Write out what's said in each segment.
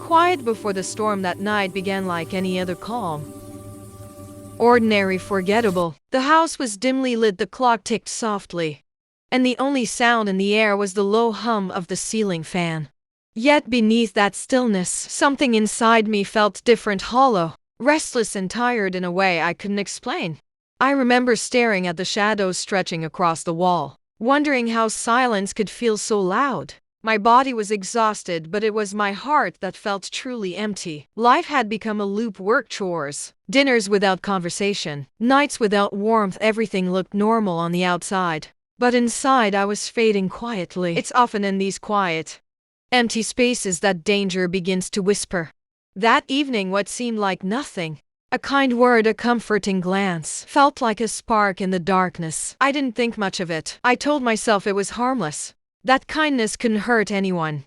quiet before the storm that night began like any other calm. Ordinary, forgettable. The house was dimly lit, the clock ticked softly, and the only sound in the air was the low hum of the ceiling fan. Yet beneath that stillness, something inside me felt different, hollow, restless and tired in a way I couldn't explain. I remember staring at the shadows stretching across the wall, wondering how silence could feel so loud. My body was exhausted, but it was my heart that felt truly empty. Life had become a loop: work, chores, dinners without conversation, nights without warmth. Everything looked normal on the outside, but inside I was fading quietly. It's often in these quiet, empty spaces that danger begins to whisper. That evening, what seemed like nothing, a kind word, a comforting glance, felt like a spark in the darkness. I didn't think much of it. I told myself it was harmless, that kindness couldn't hurt anyone.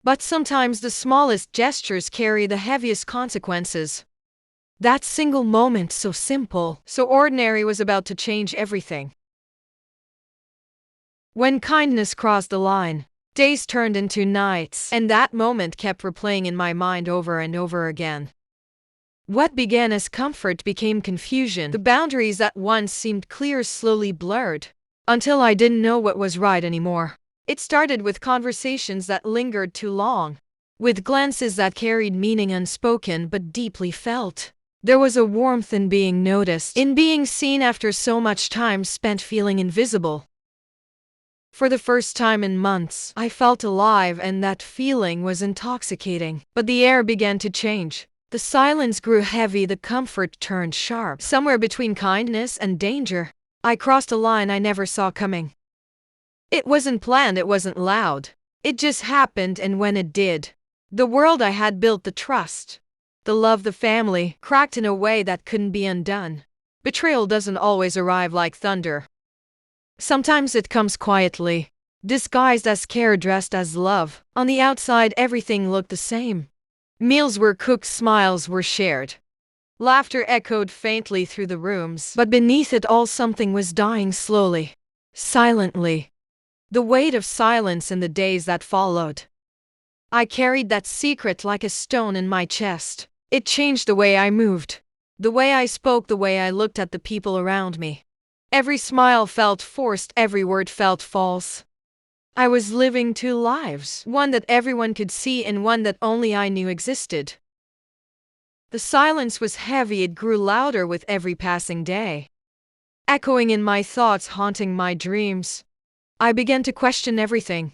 But sometimes the smallest gestures carry the heaviest consequences. That single moment, so simple, so ordinary, was about to change everything. When kindness crossed the line, days turned into nights, and that moment kept replaying in my mind over and over again. What began as comfort became confusion. The boundaries that once seemed clear slowly blurred, until I didn't know what was right anymore. It started with conversations that lingered too long, with glances that carried meaning unspoken but deeply felt. There was a warmth in being noticed, in being seen after so much time spent feeling invisible. For the first time in months, I felt alive, and that feeling was intoxicating. But the air began to change. The silence grew heavy, the comfort turned sharp. Somewhere between kindness and danger, I crossed a line I never saw coming. It wasn't planned, it wasn't loud. It just happened, and when it did, the world I had built, the trust, the love, the family, cracked in a way that couldn't be undone. Betrayal doesn't always arrive like thunder. Sometimes it comes quietly, disguised as care, dressed as love. On the outside, everything looked the same. Meals were cooked, smiles were shared, laughter echoed faintly through the rooms. But beneath it all, something was dying slowly, silently. The weight of silence in the days that followed. I carried that secret like a stone in my chest. It changed the way I moved, the way I spoke, the way I looked at the people around me. Every smile felt forced, every word felt false. I was living two lives, one that everyone could see and one that only I knew existed. The silence was heavy, it grew louder with every passing day, echoing in my thoughts, haunting my dreams. I began to question everything.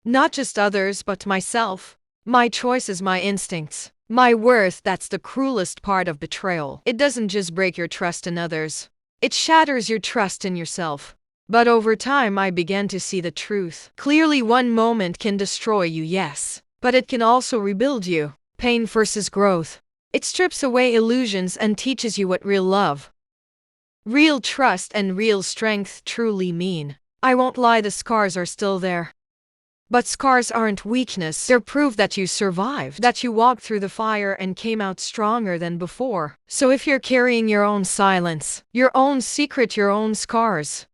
Not just others, but myself. My choices, my instincts, my worth. That's the cruelest part of betrayal. It doesn't just break your trust in others, it shatters your trust in yourself. But over time, I began to see the truth clearly. One moment can destroy you, yes, but it can also rebuild you. Pain versus growth. It strips away illusions and teaches you what real love, real trust, and real strength truly mean. I won't lie, the scars are still there. But scars aren't weakness, they're proof that you survived, that you walked through the fire and came out stronger than before. So if you're carrying your own silence, your own secret, your own scars,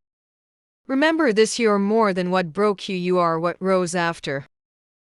remember this: you're more than what broke you, you are what rose after.